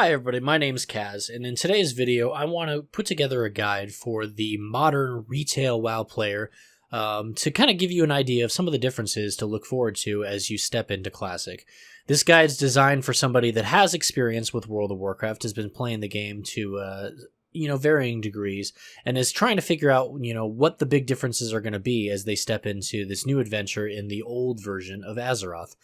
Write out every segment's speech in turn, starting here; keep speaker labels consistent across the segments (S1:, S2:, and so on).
S1: Hi everybody, my name's Kaz, and in today's video I want to put together a guide for the modern retail WoW player to kind of give you an idea of some of the differences to look forward to as you step into Classic. This guide's designed for somebody that has experience with World of Warcraft, has been playing the game to varying degrees, and is trying to figure out what the big differences are going to be as they step into this new adventure in the old version of Azeroth.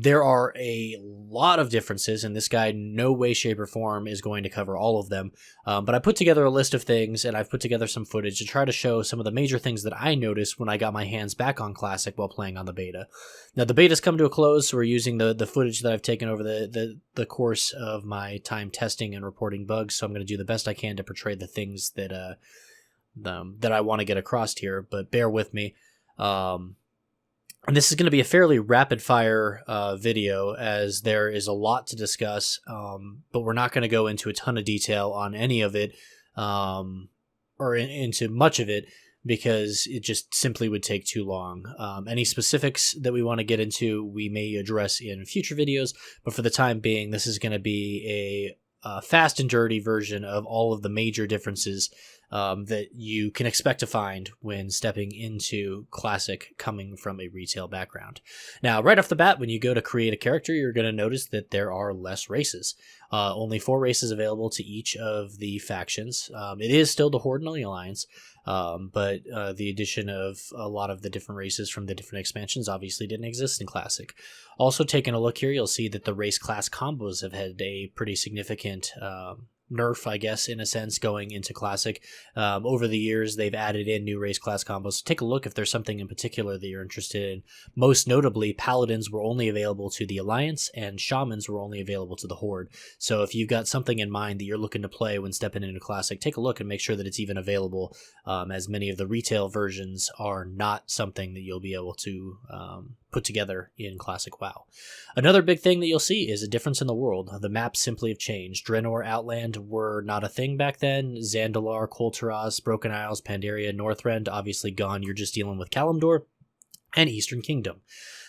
S1: There are a lot of differences, and this guide, no way, shape, or form is going to cover all of them. But I put together a list of things, and I've put together some footage to try to show some of the major things that I noticed when I got my hands back on Classic while playing on the beta. Now, the beta's come to a close, so we're using the footage that I've taken over the course of my time testing and reporting bugs, so I'm going to do the best I can to portray the things that I want to get across here, but bear with me. And this is going to be a fairly rapid-fire video, as there is a lot to discuss, but we're not going to go into a ton of detail on any of it, or into much of it, because it just simply would take too long. Any specifics that we want to get into, we may address in future videos, but for the time being, this is going to be a fast and dirty version of all of the major differences that you can expect to find when stepping into Classic coming from a retail background. Now, right off the bat, when you go to create a character, you're going to notice that there are less races. Only 4 races available to each of the factions. It is still the Horde and the Alliance, but the addition of a lot of the different races from the different expansions obviously didn't exist in Classic. Also, taking a look here, you'll see that the race class combos have had a pretty significant nerf, I guess, in a sense, going into Classic. Over the years, they've added in new race class combos. So take a look if there's something in particular that you're interested in. Most notably, Paladins were only available to the Alliance, and Shamans were only available to the Horde. So if you've got something in mind that you're looking to play when stepping into Classic, take a look and make sure that it's even available, as many of the retail versions are not something that you'll be able to put together in Classic WoW. Another big thing that you'll see is a difference in the world. The maps simply have changed. Draenor, Outland were not a thing back then. Zandalar, Koltaraz, Broken Isles, Pandaria, Northrend, obviously gone. You're just dealing with Kalimdor and Eastern Kingdom.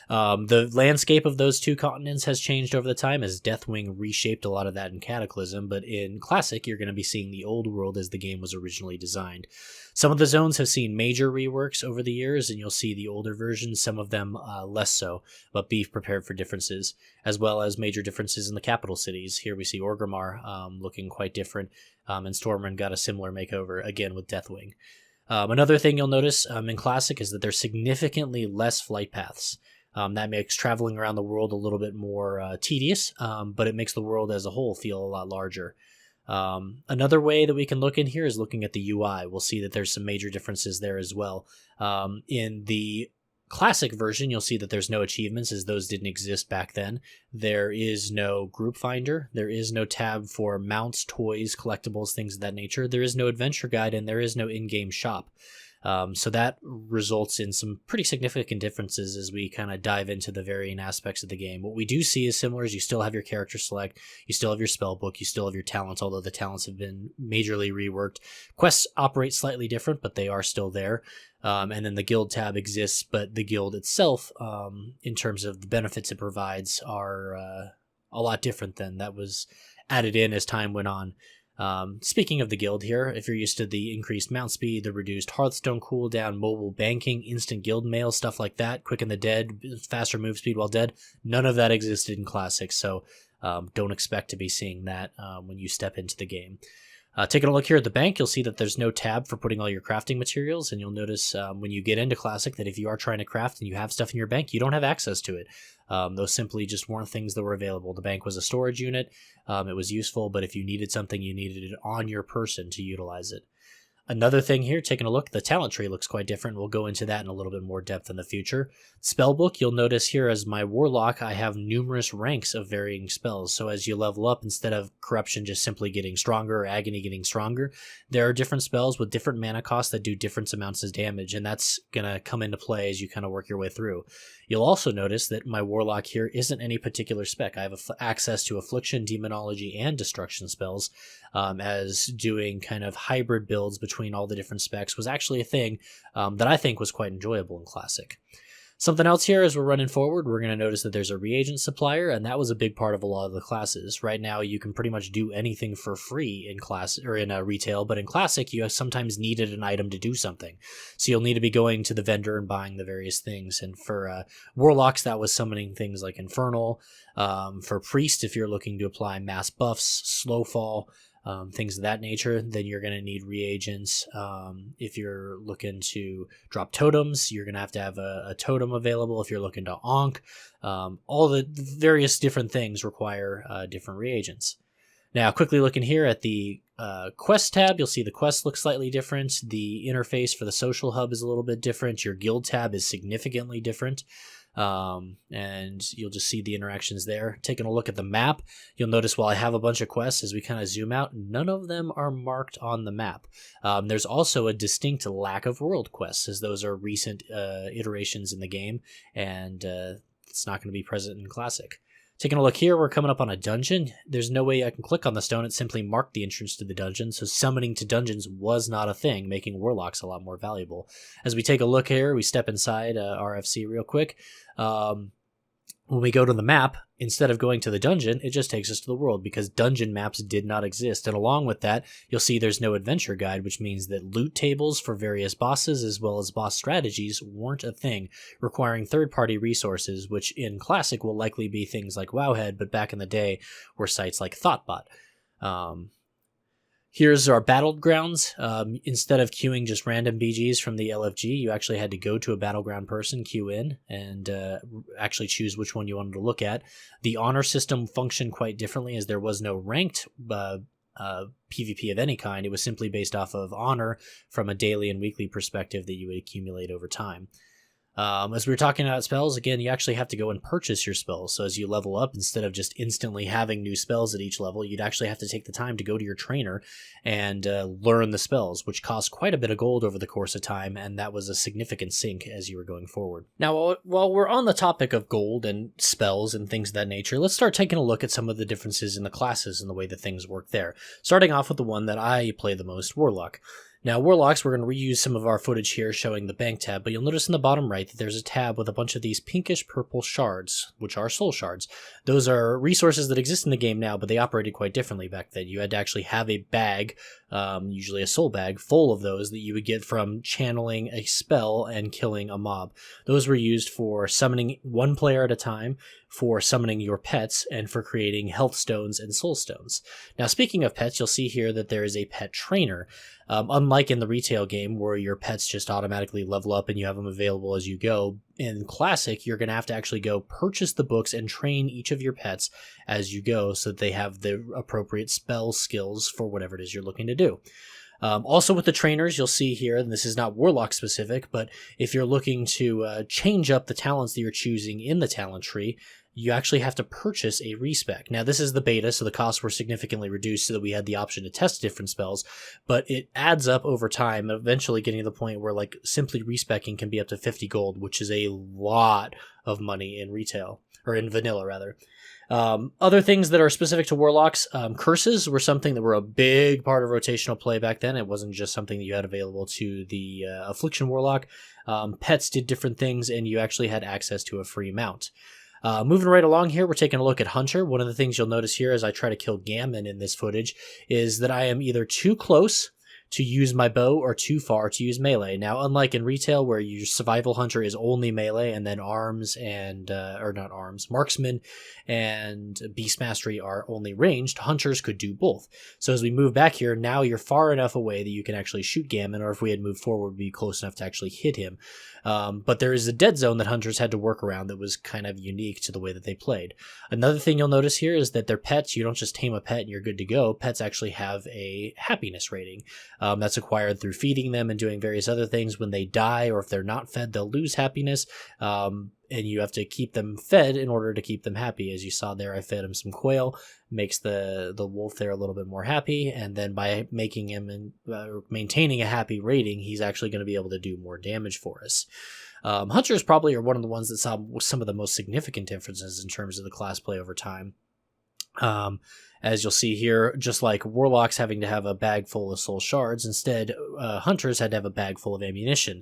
S1: The landscape of those two continents has changed over the time as Deathwing reshaped a lot of that in Cataclysm, but in Classic, you're going to be seeing the old world as the game was originally designed. Some of the zones have seen major reworks over the years, and you'll see the older versions, some of them less so, but be prepared for differences, as well as major differences in the capital cities. Here we see Orgrimmar looking quite different, and Stormwind got a similar makeover, again with Deathwing. Another thing you'll notice in Classic is that there's significantly less flight paths. That makes traveling around the world a little bit more tedious, but it makes the world as a whole feel a lot larger. Another way that we can look in here is looking at the UI. We'll see that there's some major differences there as well. In the Classic version, you'll see that there's no achievements, as those didn't exist back then. There is no group finder. There is no tab for mounts, toys, collectibles, things of that nature. There is no adventure guide, and there is no in-game shop. So that results in some pretty significant differences as we kind of dive into the varying aspects of the game. What we do see is similar: is you still have your character select, you still have your spell book, you still have your talents, although the talents have been majorly reworked. Quests operate slightly different, but they are still there. And then the guild tab exists, but the guild itself, in terms of the benefits it provides, are a lot different than that was added in as time went on. Speaking of the guild here, if you're used to the increased mount speed, the reduced Hearthstone cooldown, mobile banking, instant guild mail, stuff like that, quicken the dead, faster move speed while dead, none of that existed in Classic, so don't expect to be seeing that when you step into the game. Taking a look here at the bank, you'll see that there's no tab for putting all your crafting materials, and you'll notice when you get into Classic that if you are trying to craft and you have stuff in your bank, you don't have access to it. Those simply just weren't things that were available. The bank was a storage unit. It was useful, but if you needed something, you needed it on your person to utilize it. Another thing here, taking a look, the talent tree looks quite different. We'll go into that in a little bit more depth in the future. Spellbook, you'll notice here as my Warlock, I have numerous ranks of varying spells. So as you level up, instead of Corruption just simply getting stronger or Agony getting stronger, there are different spells with different mana costs that do different amounts of damage, and that's going to come into play as you kind of work your way through. You'll also notice that my Warlock here isn't any particular spec. I have access to Affliction, Demonology, and Destruction spells, as doing kind of hybrid builds between all the different specs was actually a thing that I think was quite enjoyable in Classic. Something else here as we're running forward, we're going to notice that there's a reagent supplier, and that was a big part of a lot of the classes. Right now, you can pretty much do anything for free in class or in retail, but in Classic, you sometimes needed an item to do something. So you'll need to be going to the vendor and buying the various things. And for Warlocks, that was summoning things like Infernal. For Priest, if you're looking to apply mass buffs, Slowfall, things of that nature, then you're going to need reagents. If you're looking to drop totems, you're going to have a totem available. If you're looking to onk, all the various different things require different reagents. Now, quickly looking here at the quest tab, you'll see the quest looks slightly different. The interface for the social hub is a little bit different. Your guild tab is significantly different. And you'll just see the interactions there. Taking a look at the map, you'll notice while I have a bunch of quests, as we kind of zoom out, none of them are marked on the map. There's also a distinct lack of world quests, as those are recent iterations in the game, and it's not going to be present in Classic. Taking a look here, we're coming up on a dungeon. There's no way I can click on the stone. It simply marked the entrance to the dungeon, so summoning to dungeons was not a thing, making Warlocks a lot more valuable. As we take a look here, we step inside RFC real quick. When we go to the map, instead of going to the dungeon, it just takes us to the world because dungeon maps did not exist. And along with that, you'll see there's no adventure guide, which means that loot tables for various bosses as well as boss strategies weren't a thing, requiring third-party resources, which in Classic will likely be things like Wowhead, but back in the day were sites like Thoughtbot. Here's our battlegrounds. Instead of queuing just random BGs from the LFG, you actually had to go to a battleground person, queue in, and actually choose which one you wanted to look at. The honor system functioned quite differently as there was no ranked PvP of any kind. It was simply based off of honor from a daily and weekly perspective that you would accumulate over time. As we were talking about spells, again, you actually have to go and purchase your spells. So as you level up, instead of just instantly having new spells at each level, you'd actually have to take the time to go to your trainer and learn the spells, which cost quite a bit of gold over the course of time, and that was a significant sink as you were going forward. Now, while we're on the topic of gold and spells and things of that nature, let's start taking a look at some of the differences in the classes and the way that things work there. Starting off with the one that I play the most, Warlock. Now, Warlocks, we're going to reuse some of our footage here showing the bank tab, but you'll notice in the bottom right that there's a tab with a bunch of these pinkish purple shards, which are soul shards. Those are resources that exist in the game now, but they operated quite differently back then. You had to actually have a bag, usually a soul bag, full of those that you would get from channeling a spell and killing a mob. Those were used for summoning one player at a time, for summoning your pets, and for creating health stones and soul stones. Now, speaking of pets, you'll see here that there is a pet trainer. Unlike in the retail game where your pets just automatically level up and you have them available as you go, in Classic, you're going to have to actually go purchase the books and train each of your pets as you go so that they have the appropriate spell skills for whatever it is you're looking to do. Also with the trainers, you'll see here, and this is not Warlock specific, but if you're looking to change up the talents that you're choosing in the talent tree, you actually have to purchase a respec. Now, this is the beta, so the costs were significantly reduced so that we had the option to test different spells, but it adds up over time, eventually getting to the point where like simply respecking can be up to 50 gold, which is a lot of money in retail, or in vanilla rather. Other things that are specific to Warlocks, curses were something that were a big part of rotational play back then. It wasn't just something that you had available to the Affliction Warlock. Pets did different things, and you actually had access to a free mount. Moving right along here, we're taking a look at Hunter. One of the things you'll notice here as I try to kill Gammon in this footage is that I am either too close to use my bow or too far to use melee. Now, unlike in retail where your survival hunter is only melee and then arms and, or not arms, marksman and beast mastery are only ranged, hunters could do both. So as we move back here, now you're far enough away that you can actually shoot Gammon, or if we had moved forward, we'd be close enough to actually hit him. But there is a dead zone that hunters had to work around that was kind of unique to the way that they played. Another thing you'll notice here is that their pets, you don't just tame a pet and you're good to go. Pets actually have a happiness rating. That's acquired through feeding them and doing various other things. When they die or if they're not fed, they'll lose happiness. And you have to keep them fed in order to keep them happy. As you saw there, I fed him some quail, makes the wolf there a little bit more happy, and then by making him and maintaining a happy rating, he's actually going to be able to do more damage for us. Hunters probably are one of the ones that saw some of the most significant differences in terms of the class play over time. As you'll see here, just like Warlocks having to have a bag full of soul shards, instead Hunters had to have a bag full of ammunition.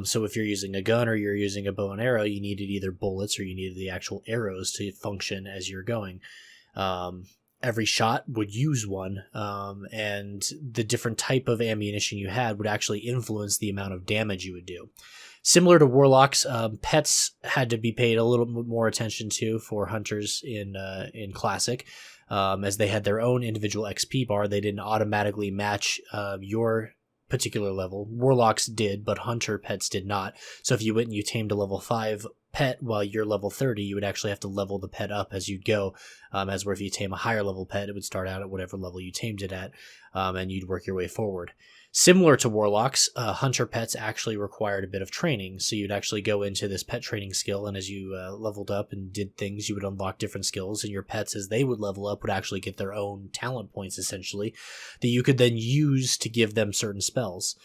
S1: So if you're using a gun or you're using a bow and arrow, you needed either bullets or you needed the actual arrows to function as you're going. Every shot would use one, and the different type of ammunition you had would actually influence the amount of damage you would do. Similar to Warlocks, pets had to be paid a little bit more attention to for Hunters in Classic, as they had their own individual XP bar. They didn't automatically match your particular level. Warlocks did, but Hunter pets did not. So if you went and you tamed a level 5 pet while you're level 30, you would actually have to level the pet up as you'd go, as where if you tame a higher level pet, it would start out at whatever level you tamed it at, and you'd work your way forward. Similar to Warlocks, Hunter pets actually required a bit of training, so you'd actually go into this pet training skill, and as you leveled up and did things, you would unlock different skills, and your pets, as they would level up, would actually get their own talent points, essentially, that you could then use to give them certain spells.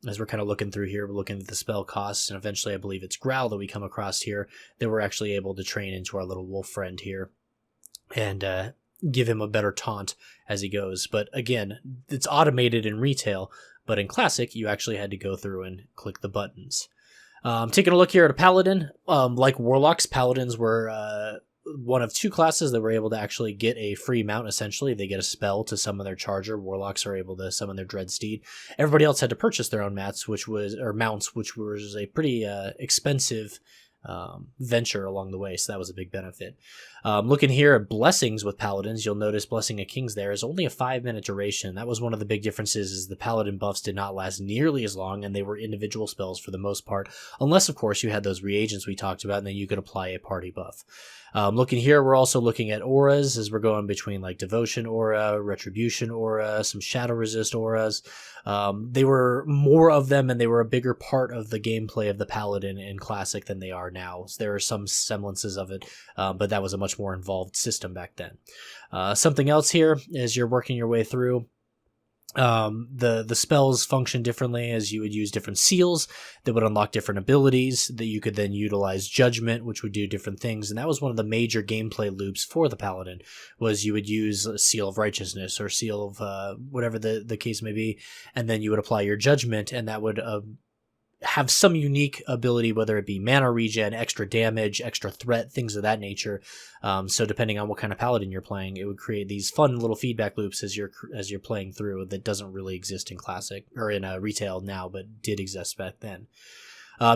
S1: As we're kind of looking through here, we're looking at the spell costs, and eventually I believe it's Growl that we come across here, that we're actually able to train into our little wolf friend here, and give him a better taunt as he goes. But again, it's automated in retail, but in Classic, you actually had to go through and click the buttons. Taking a look here at a Paladin, like Warlocks, Paladins were one of 2 classes that were able to actually get a free mount, essentially. They get a spell to summon their charger. Warlocks are able to summon their dread steed. Everybody else had to purchase their own mounts, which was a pretty expensive venture along the way, so that was a big benefit. Looking here at blessings with paladins, you'll notice Blessing of Kings there is only a 5-minute duration. That was one of the big differences, is the paladin buffs did not last nearly as long, and they were individual spells for the most part, unless of course you had those reagents we talked about, and then you could apply a party buff. Looking here, we're also looking at auras, as we're going between like Devotion aura, Retribution aura, some Shadow Resist auras. They were more of them, and they were a bigger part of the gameplay of the Paladin in Classic than they are now. So there are some semblances of it, but that was a much more involved system back then. Something else here, as you're working your way through, the spells function differently, as you would use different seals that would unlock different abilities that you could then utilize Judgment, which would do different things. And that was one of the major gameplay loops for the Paladin, was you would use a Seal of Righteousness or Seal of whatever the case may be, and then you would apply your Judgment, and that would have some unique ability, whether it be mana regen, extra damage, extra threat, things of that nature. So depending on what kind of paladin you're playing, it would create these fun little feedback loops as you're playing through, that doesn't really exist in Classic or in retail now, but did exist back then.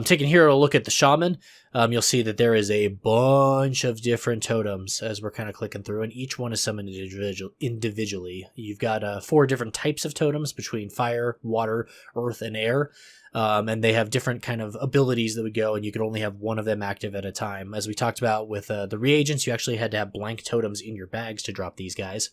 S1: Taking here a look at the Shaman, you'll see that there is a bunch of different totems as we're kind of clicking through, and each one is summoned individually. You've got 4 different types of totems between fire, water, earth, and air. And they have different kind of abilities that would go, and you could only have one of them active at a time. As we talked about with the reagents, you actually had to have blank totems in your bags to drop these guys.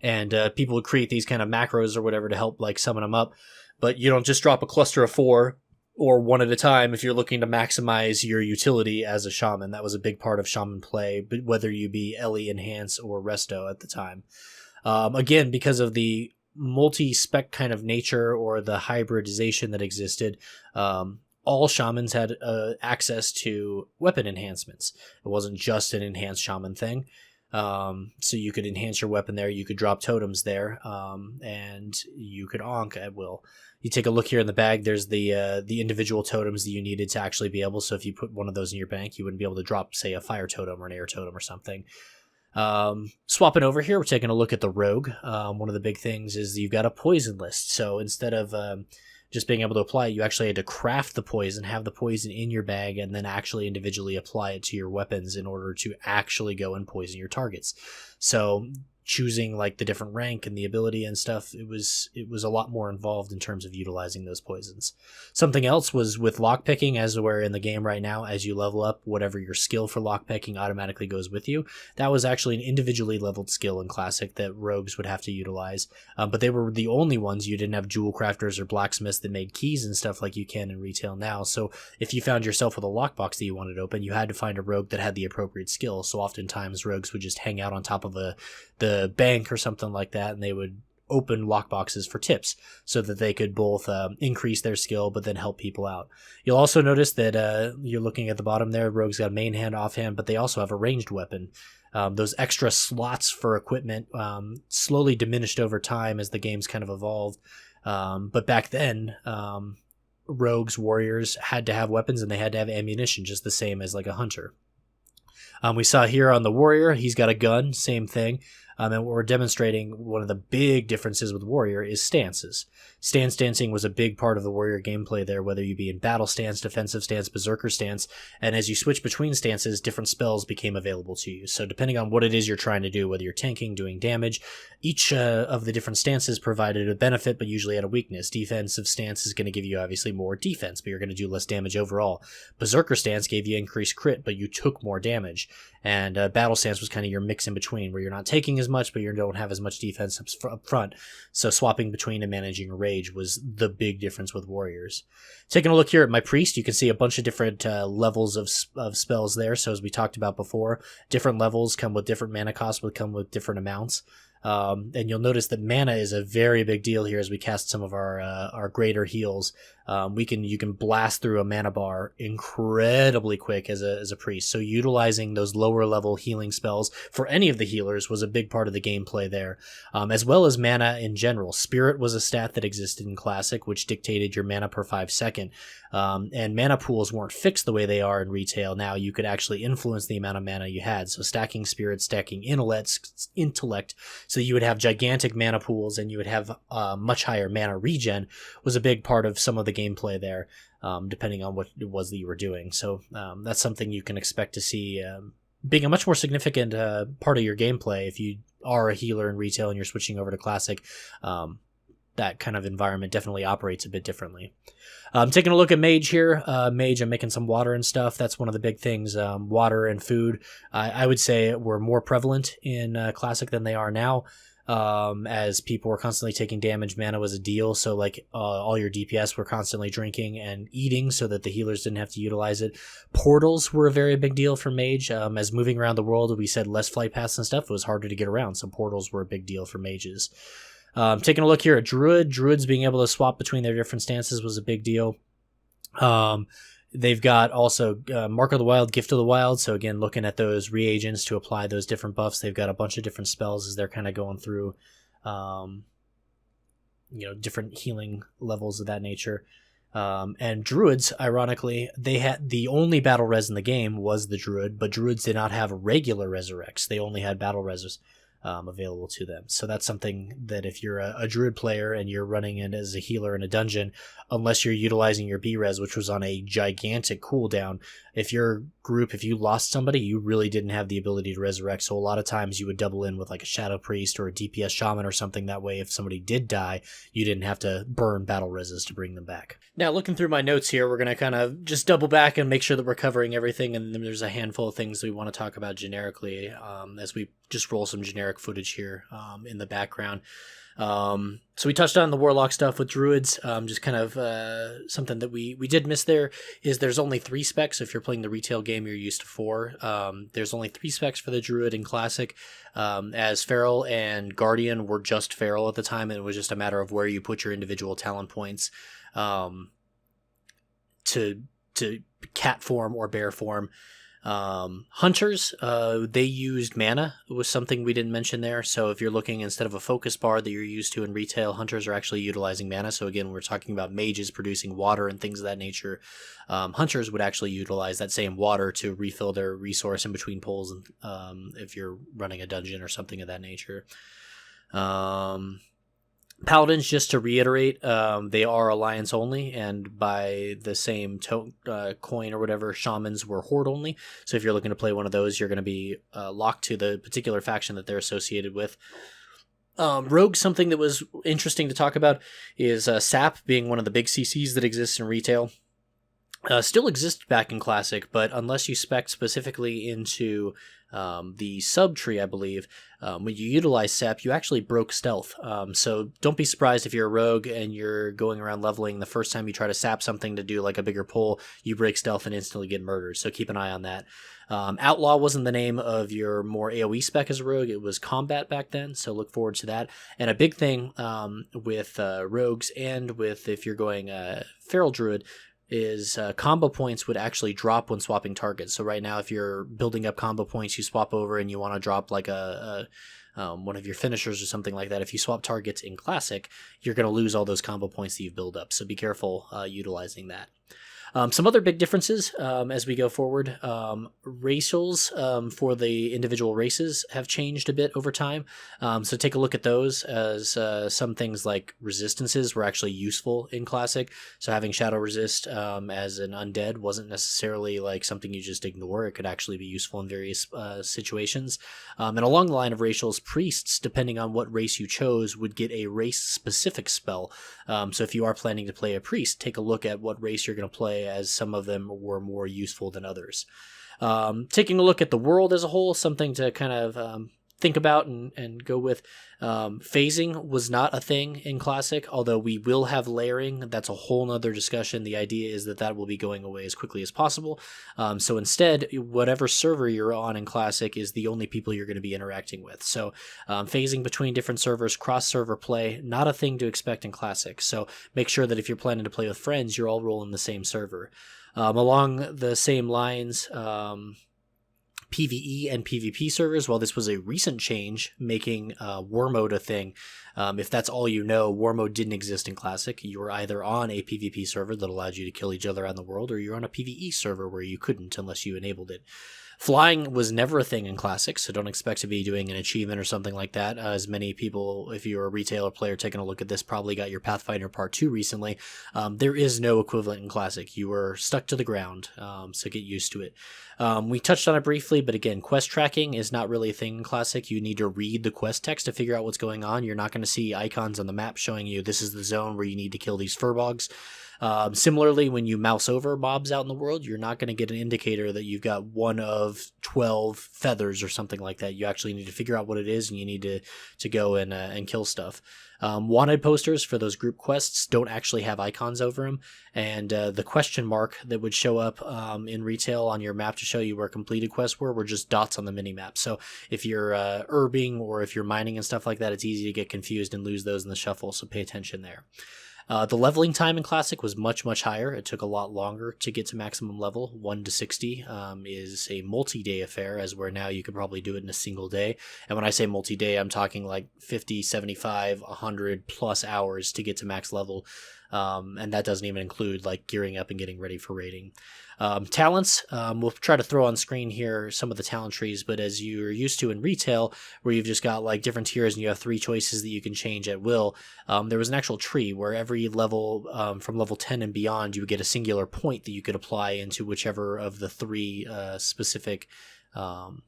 S1: And people would create these kind of macros or whatever to help like summon them up. But you don't just drop a cluster of 4 or one at a time if you're looking to maximize your utility as a shaman. That was a big part of shaman play, but whether you be Ellie, Enhance, or Resto at the time. Again, because of the multi-spec kind of nature or the hybridization that existed, all shamans had access to weapon enhancements. It wasn't just an enhanced shaman thing. So you could enhance your weapon there, you could drop totems there, and you could onk at will. You take a look here in the bag, there's the individual totems that you needed to actually be able, so if you put one of those in your bank, you wouldn't be able to drop, say, a fire totem or an air totem or something. Swapping over here, we're taking a look at the rogue. One of the big things is you've got a poison list, so instead of just being able to apply it, you actually had to craft the poison, have the poison in your bag, and then actually individually apply it to your weapons in order to actually go and poison your targets. So choosing like the different rank and the ability and stuff, it was a lot more involved in terms of utilizing those poisons. Something else was with lockpicking, as we're in the game right now, as you level up, whatever your skill for lockpicking automatically goes with you. That was actually an individually leveled skill in Classic that rogues would have to utilize, but they were the only ones. You didn't have jewel crafters or blacksmiths that made keys and stuff like you can in retail now. So if you found yourself with a lockbox that you wanted open, you had to find a rogue that had the appropriate skill. So oftentimes rogues would just hang out on top of the bank or something like that, and they would open lockboxes for tips so that they could both increase their skill but then help people out. You'll also notice that you're looking at the bottom there, rogues got main hand, offhand, but they also have a ranged weapon. Those extra slots for equipment slowly diminished over time as the games kind of evolved. But back then, rogues, warriors had to have weapons and they had to have ammunition, just the same as like a hunter. We saw here on the warrior, he's got a gun, same thing. And what we're demonstrating, one of the big differences with warrior is stances. Stance dancing was a big part of the warrior gameplay there, whether you be in battle stance, defensive stance, berserker stance. And as you switch between stances, different spells became available to you. So depending on what it is you're trying to do, whether you're tanking, doing damage, each of the different stances provided a benefit, but usually had a weakness. Defensive stance is going to give you obviously more defense, but you're going to do less damage overall. Berserker stance gave you increased crit, but you took more damage. And battle stance was kind of your mix in between, where you're not taking as much, but you don't have as much defense up front. So swapping between and managing rage was the big difference with warriors. Taking a look here at my priest, you can see a bunch of different levels of spells there. So as we talked about before, different levels come with different mana costs, will come with different amounts. And you'll notice that mana is a very big deal here as we cast some of our greater heals. You can blast through a mana bar incredibly quick as a priest. So utilizing those lower level healing spells for any of the healers was a big part of the gameplay there, as well as mana in general. Spirit was a stat that existed in Classic, which dictated your mana per 5 second. And mana pools weren't fixed the way they are in retail. Now you could actually influence the amount of mana you had. So stacking spirit, stacking intellect, so you would have gigantic mana pools and you would have much higher mana regen was a big part of some of the gameplay there, depending on what it was that you were doing. So that's something you can expect to see being a much more significant part of your gameplay if you are a healer in retail and you're switching over to Classic. That kind of environment definitely operates a bit differently. Taking a look at Mage here. Mage, I'm making some water and stuff. That's one of the big things. Water and food, I would say, were more prevalent in Classic than they are now. As people were constantly taking damage, mana was a deal. So like all your DPS were constantly drinking and eating so that the healers didn't have to utilize it. Portals were a very big deal for Mage. As moving around the world, we said less flight paths and stuff, it was harder to get around. So portals were a big deal for mages. Taking a look here at Druids being able to swap between their different stances was a big deal. They've got also Mark of the Wild, Gift of the Wild. So again, looking at those reagents to apply those different buffs, they've got a bunch of different spells as they're kind of going through, different healing levels of that nature. And Druids, ironically, they had the only battle res in the game was the Druid, but Druids did not have regular resurrects. They only had battle res available to them. So that's something that if you're a Druid player and you're running in as a healer in a dungeon, unless you're utilizing your B-Res, which was on a gigantic cooldown, if you lost somebody, you really didn't have the ability to resurrect. So a lot of times you would double in with like a Shadow Priest or a DPS Shaman or something. That way, if somebody did die, you didn't have to burn battle reses to bring them back. Now, looking through my notes here, we're going to kind of just double back and make sure that we're covering everything. And then there's a handful of things we want to talk about generically as we just roll some generic footage here in the background. So we touched on the Warlock stuff with Druids. Just kind of something that we did miss there is there's only 3 specs. If you're playing the retail game, you're used to 4. There's only 3 specs for the Druid in Classic, as Feral and Guardian were just Feral at the time, and it was just a matter of where you put your individual talent points to cat form or bear form. Hunters, they used mana. It was something we didn't mention there. So if you're looking instead of a focus bar that you're used to in retail, hunters are actually utilizing mana. So again, we're talking about mages producing water and things of that nature. Hunters would actually utilize that same water to refill their resource in between pulls, and if you're running a dungeon or something of that nature. Paladins, just to reiterate, they are alliance only, and by the same coin or whatever, shamans were horde only. So if you're looking to play one of those, you're going to be locked to the particular faction that they're associated with. Rogue, something that was interesting to talk about is sap being one of the big CCs that exists in retail. Still exists back in Classic, but unless you spec specifically into the sub-tree, I believe, when you utilize sap, you actually broke stealth. So don't be surprised if you're a rogue and you're going around leveling. The first time you try to sap something to do like a bigger pull, you break stealth and instantly get murdered. So keep an eye on that. Outlaw wasn't the name of your more AoE spec as a rogue. It was combat back then, so look forward to that. And a big thing with rogues and with if you're going feral druid, is combo points would actually drop when swapping targets. So right now, if you're building up combo points, you swap over and you want to drop like one of your finishers or something like that. If you swap targets in Classic, you're going to lose all those combo points that you've built up. So be careful utilizing that. Some other big differences as we go forward. Racials for the individual races have changed a bit over time. So take a look at those, as some things like resistances were actually useful in Classic. So having Shadow Resist as an undead wasn't necessarily like something you just ignore. It could actually be useful in various situations. And along the line of racials, priests, depending on what race you chose, would get a race-specific spell. So if you are planning to play a priest, take a look at what race you're going to play, as some of them were more useful than others. Taking a look at the world as a whole, something to kind of think about and go with. Phasing was not a thing in Classic, although we will have layering. That's a whole nother discussion. The idea is that that will be going away as quickly as possible. So instead, whatever server you're on in Classic is the only people you're going to be interacting with. So phasing between different servers, cross-server play, not a thing to expect in Classic. So make sure that if you're planning to play with friends, you're all rolling the same server. Along the same lines, PvE and PvP servers, while this was a recent change, making War Mode a thing, if that's all you know, War Mode didn't exist in Classic. You were either on a PvP server that allowed you to kill each other around the world, or you're on a PvE server where you couldn't unless you enabled it. Flying was never a thing in Classic, so don't expect to be doing an achievement or something like that. As many people, if you're a retailer player taking a look at this, probably got your Pathfinder Part 2 recently. There is no equivalent in Classic. You were stuck to the ground, so get used to it. We touched on it briefly, but again, quest tracking is not really a thing in Classic. You need to read the quest text to figure out what's going on. You're not going to see icons on the map showing you this is the zone where you need to kill these furbogs. Similarly, when you mouse over mobs out in the world, you're not going to get an indicator that you've got one of 12 feathers or something like that. You actually need to figure out what it is, and you need to go and kill stuff. Wanted posters for those group quests don't actually have icons over them, and the question mark that would show up in retail on your map to show you where completed quests were just dots on the minimap. So if you're herbing or if you're mining and stuff like that, it's easy to get confused and lose those in the shuffle, so pay attention there. The leveling time in Classic was much, much higher. It took a lot longer to get to maximum level. 1 to 60 is a multi-day affair, as where now you could probably do it in a single day. And when I say multi-day, I'm talking like 50, 75, 100 plus hours to get to max level. And that doesn't even include like gearing up and getting ready for raiding. Talents, we'll try to throw on screen here some of the talent trees, but as you're used to in retail, where you've just got like different tiers and you have 3 choices that you can change at will, there was an actual tree where every level from level 10 and beyond, you would get a singular point that you could apply into whichever of the 3 specific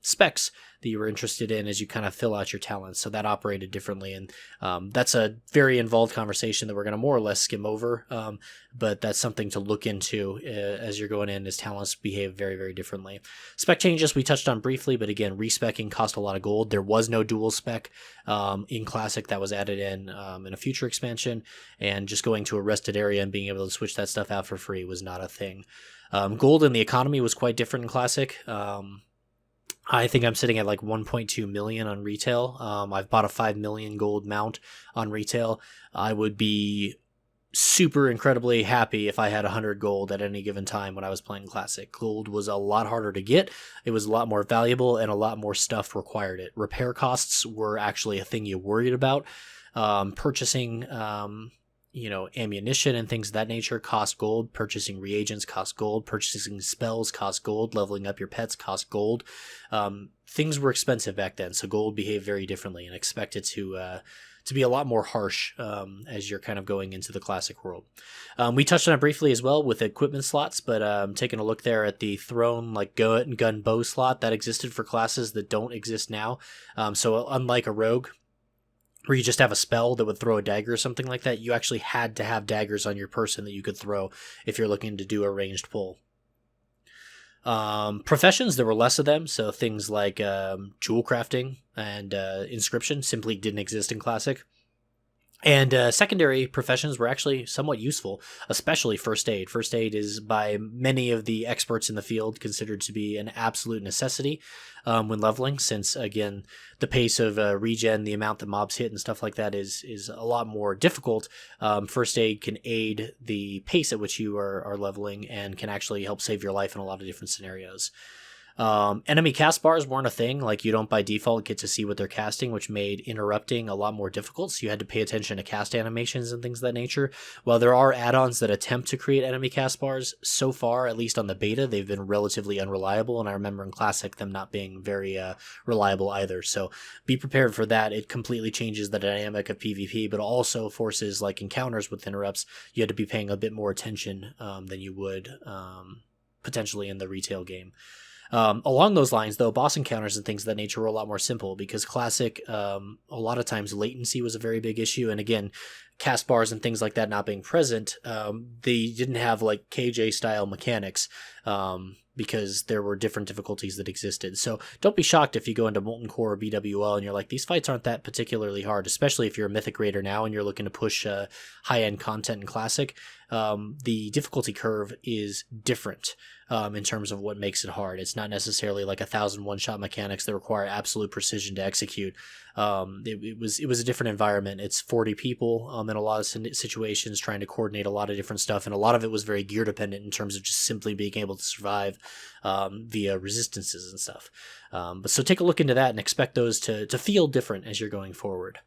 S1: specs that you were interested in as you kind of fill out your talents. So that operated differently, and that's a very involved conversation that we're going to more or less skim over, but that's something to look into as you're going in, as talents behave very, very differently. Spec changes we touched on briefly, but again, respecking cost a lot of gold. There was no dual spec in Classic. That was added in a future expansion, and just going to a rested area and being able to switch that stuff out for free was not a thing. Gold in the economy was quite different in Classic. I think I'm sitting at like 1.2 million on retail. I've bought a 5 million gold mount on retail. I would be super incredibly happy if I had 100 gold at any given time when I was playing Classic. Gold was a lot harder to get. It was a lot more valuable, and a lot more stuff required it. Repair costs were actually a thing you worried about. Purchasing ammunition and things of that nature cost gold. Purchasing reagents cost gold. Purchasing spells cost gold. Leveling up your pets cost gold. Things were expensive back then, so gold behaved very differently, and expected to be a lot more harsh as you're kind of going into the Classic world. We touched on it briefly as well with equipment slots, but taking a look there at the thrown gun bow slot that existed for classes that don't exist now. So unlike a rogue, where you just have a spell that would throw a dagger or something like that, you actually had to have daggers on your person that you could throw if you're looking to do a ranged pull. Professions, there were less of them, so things like jewel crafting and inscription simply didn't exist in Classic. And secondary professions were actually somewhat useful, especially first aid. First aid is by many of the experts in the field considered to be an absolute necessity when leveling, since, again, the pace of regen, the amount that mobs hit and stuff like that is a lot more difficult. First aid can aid the pace at which you are leveling and can actually help save your life in a lot of different scenarios. Enemy cast bars weren't a thing. Like, you don't by default get to see what they're casting, which made interrupting a lot more difficult. So you had to pay attention to cast animations and things of that nature. While there are add-ons that attempt to create enemy cast bars, so far, at least on the beta, they've been relatively unreliable. And I remember in Classic them not being very reliable either. So be prepared for that. It completely changes the dynamic of PvP, but also forces like encounters with interrupts. You had to be paying a bit more attention than you would potentially in the retail game. Along those lines, though, boss encounters and things of that nature were a lot more simple because Classic, a lot of times latency was a very big issue. And again, cast bars and things like that not being present, they didn't have like KJ style mechanics because there were different difficulties that existed. So don't be shocked if you go into Molten Core or BWL and you're like, these fights aren't that particularly hard, especially if you're a Mythic Raider now and you're looking to push high-end content in Classic. The difficulty curve is different in terms of what makes it hard. It's not necessarily like 1,000 one-shot mechanics that require absolute precision to execute. It was a different environment. It's 40 people in a lot of situations trying to coordinate a lot of different stuff, and a lot of it was very gear dependent in terms of just simply being able to survive via resistances and stuff. But so take a look into that and expect those to feel different as you're going forward.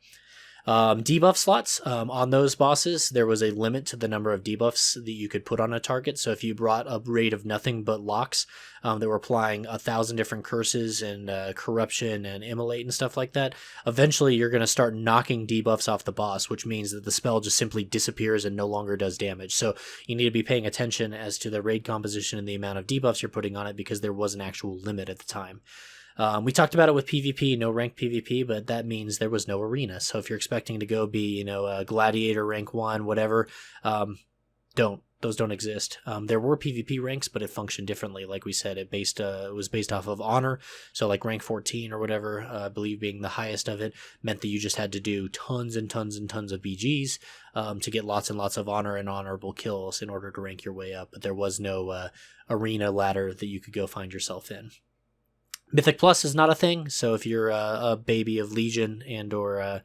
S1: Debuff slots, on those bosses, there was a limit to the number of debuffs that you could put on a target. So if you brought a raid of nothing but locks that were applying 1,000 different curses and corruption and immolate and stuff like that, eventually you're going to start knocking debuffs off the boss, which means that the spell just simply disappears and no longer does damage. So you need to be paying attention as to the raid composition and the amount of debuffs you're putting on it because there was an actual limit at the time. We talked about it with PvP, no ranked PvP, but that means there was no arena. So if you're expecting to go be, a gladiator, rank 1, whatever, those don't exist. There were PvP ranks, but it functioned differently. Like we said, it was based off of honor. So like rank 14 or whatever, I believe being the highest of it, meant that you just had to do tons and tons and tons of BGs to get lots and lots of honor and honorable kills in order to rank your way up. But there was no arena ladder that you could go find yourself in. Mythic Plus is not a thing, so if you're a baby of Legion and or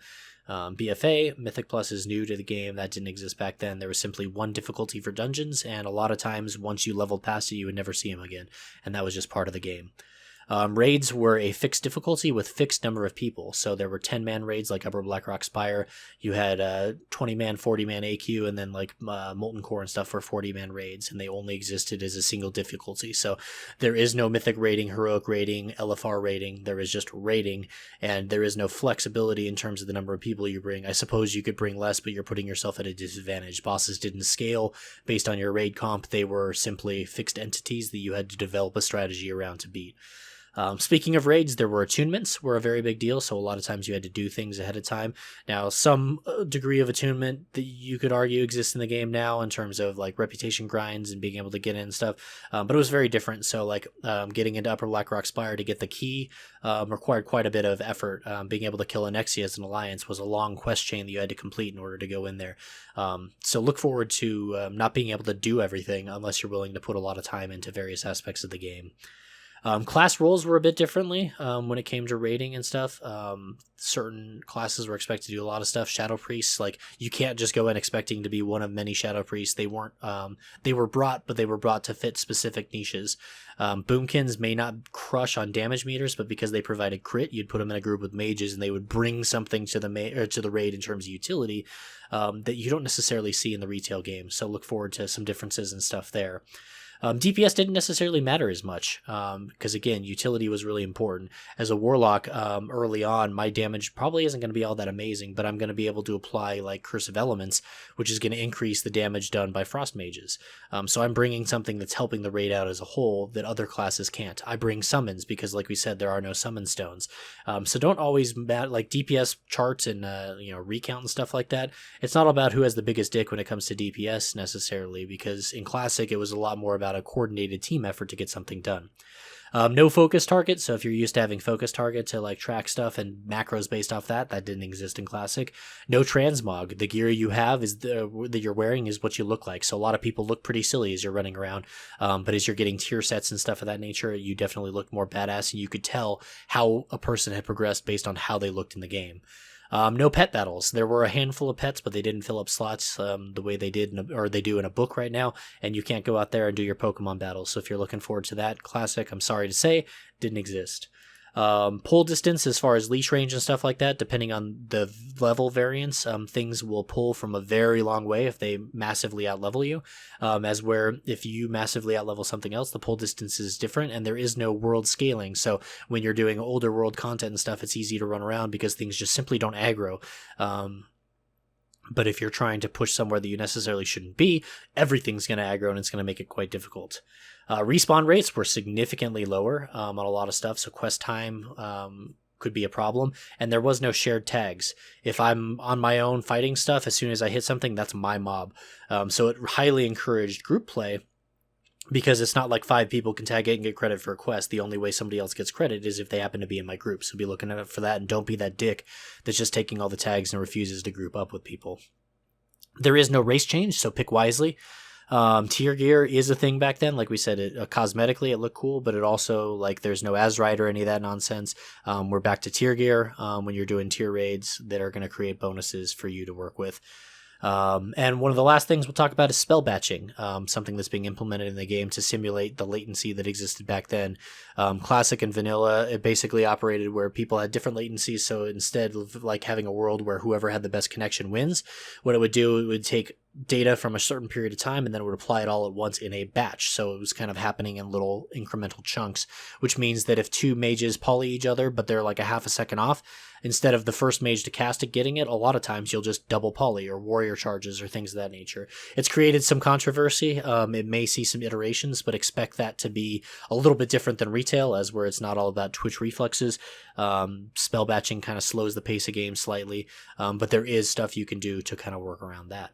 S1: BFA, Mythic Plus is new to the game. That didn't exist back then. There was simply one difficulty for dungeons, and a lot of times once you leveled past it, you would never see them again, and that was just part of the game. Raids were a fixed difficulty with fixed number of people. So there were 10-man raids like Upper Blackrock Spire. You had 20-man, 40-man AQ, and then like Molten Core and stuff were 40-man raids, and they only existed as a single difficulty. So there is no Mythic rating, Heroic rating, LFR rating. There is just rating, and there is no flexibility in terms of the number of people you bring. I suppose you could bring less, but you're putting yourself at a disadvantage. Bosses didn't scale based on your raid comp. They were simply fixed entities that you had to develop a strategy around to beat. Speaking of raids, there were attunements were a very big deal, so a lot of times you had to do things ahead of time. Now, some degree of attunement that you could argue exists in the game now in terms of like reputation grinds and being able to get in and stuff, but it was very different. So like getting into Upper Blackrock Spire to get the key required quite a bit of effort. Being able to kill Anexia as an alliance was a long quest chain that you had to complete in order to go in there. So look forward to not being able to do everything unless you're willing to put a lot of time into various aspects of the game. Class roles were a bit differently when it came to raiding and stuff. Certain classes were expected to do a lot of stuff. Shadow Priests, like, you can't just go in expecting to be one of many Shadow Priests. They weren't. They were brought to fit specific niches. Boomkins may not crush on damage meters, but because they provided crit, you'd put them in a group with mages, and they would bring something to the raid in terms of utility that you don't necessarily see in the retail game. So look forward to some differences and stuff there. DPS didn't necessarily matter as much because, again, utility was really important. As a Warlock, early on, my damage probably isn't going to be all that amazing, but I'm going to be able to apply like Curse of Elements, which is going to increase the damage done by Frost Mages. So I'm bringing something that's helping the raid out as a whole that other classes can't. I bring summons because, like we said, there are no summon stones. So don't always like DPS charts and recount and stuff like that. It's not about who has the biggest dick when it comes to DPS necessarily, because in Classic it was a lot more about a coordinated team effort to get something done. No focus target, so if you're used to having focus target to like track stuff and macros based off that, that didn't exist in Classic. No transmog. The gear you have is that you're wearing is what you look like. So a lot of people look pretty silly as you're running around, but as you're getting tier sets and stuff of that nature, you definitely look more badass, and you could tell how a person had progressed based on how they looked in the game. No pet battles. There were a handful of pets, but they didn't fill up slots the way they did, or they do in a book right now, and you can't go out there and do your Pokemon battles. So if you're looking forward to that, Classic, I'm sorry to say, didn't exist. Pull distance as far as leash range and stuff like that, depending on the level variance, things will pull from a very long way if they massively outlevel you, as where if you massively outlevel something else, the pull distance is different, and there is no world scaling. So when you're doing older world content and stuff, it's easy to run around because things just simply don't aggro. But if you're trying to push somewhere that you necessarily shouldn't be, everything's going to aggro, and it's going to make it quite difficult. Respawn rates were significantly lower on a lot of stuff, so quest time could be a problem, and there was no shared tags. If I'm on my own fighting stuff, as soon as I hit something, that's my mob. So it highly encouraged group play, because it's not like 5 people can tag it and get credit for a quest. The only way somebody else gets credit is if they happen to be in my group. So be looking out for that, and don't be that dick that's just taking all the tags and refuses to group up with people. There is no race change, so pick wisely. Tier gear is a thing back then. Like we said, cosmetically it looked cool, but it also, like, there's no Azrite or any of that nonsense. We're back to tier gear when you're doing tier raids that are going to create bonuses for you to work with. And one of the last things we'll talk about is spell batching, something that's being implemented in the game to simulate the latency that existed back then. Classic and vanilla, it basically operated where people had different latencies, so instead of like having a world where whoever had the best connection wins, what it would do, it would take data from a certain period of time and then it would apply it all at once in a batch. So it was kind of happening in little incremental chunks, which means that if 2 mages poly each other, but they're like a half a second off, instead of the first mage to cast it getting it, a lot of times you'll just double poly or warrior charges or things of that nature. It's created some controversy. It may see some iterations, but expect that to be a little bit different than retail, as where it's not all about twitch reflexes. Spell batching kind of slows the pace of games slightly, but there is stuff you can do to kind of work around that.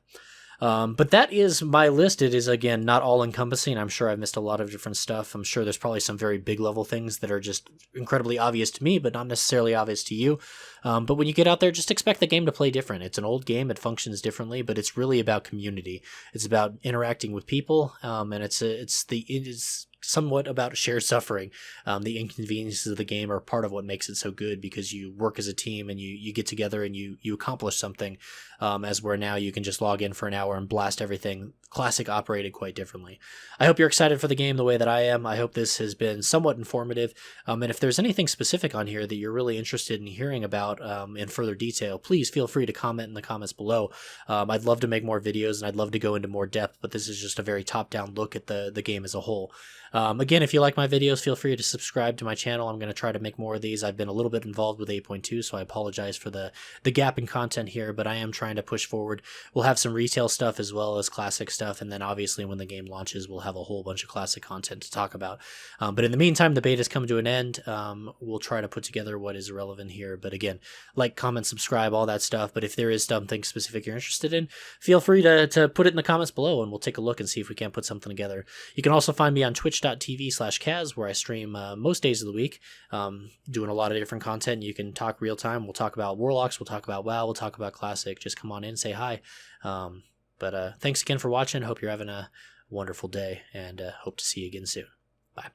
S1: But that is my list. It is, again, not all encompassing. I'm sure I've missed a lot of different stuff. I'm sure there's probably some very big level things that are just incredibly obvious to me, but not necessarily obvious to you. But when you get out there, just expect the game to play different. It's an old game. It functions differently, but it's really about community. It's about interacting with people. And it's somewhat about shared suffering. The inconveniences of the game are part of what makes it so good, because you work as a team and you get together and you accomplish something, as where now you can just log in for an hour and blast everything. Classic operated quite differently. I hope you're excited for the game the way that I am. I hope this has been somewhat informative. And if there's anything specific on here that you're really interested in hearing about in further detail, please feel free to comment in the comments below. I'd love to make more videos and I'd love to go into more depth, but this is just a very top-down look at the game as a whole. Again, if you like my videos, feel free to subscribe to my channel. I'm going to try to make more of these. I've been a little bit involved with 8.2, so I apologize for the gap in content here, but I am trying to push forward. We'll have some retail stuff as well as classic stuff, and then obviously when the game launches, we'll have a whole bunch of classic content to talk about. But in the meantime, the beta's come to an end. We'll try to put together what is relevant here. But again, like, comment, subscribe, all that stuff. But if there is something specific you're interested in, feel free to put it in the comments below, and we'll take a look and see if we can't put something together. You can also find me on twitch.tv/Kaz, where I stream most days of the week, doing a lot of different content. You can talk real time. We'll talk about Warlocks. We'll talk about WoW. We'll talk about Classic. Just come on in, say hi. But thanks again for watching. Hope you're having a wonderful day, and hope to see you again soon. Bye.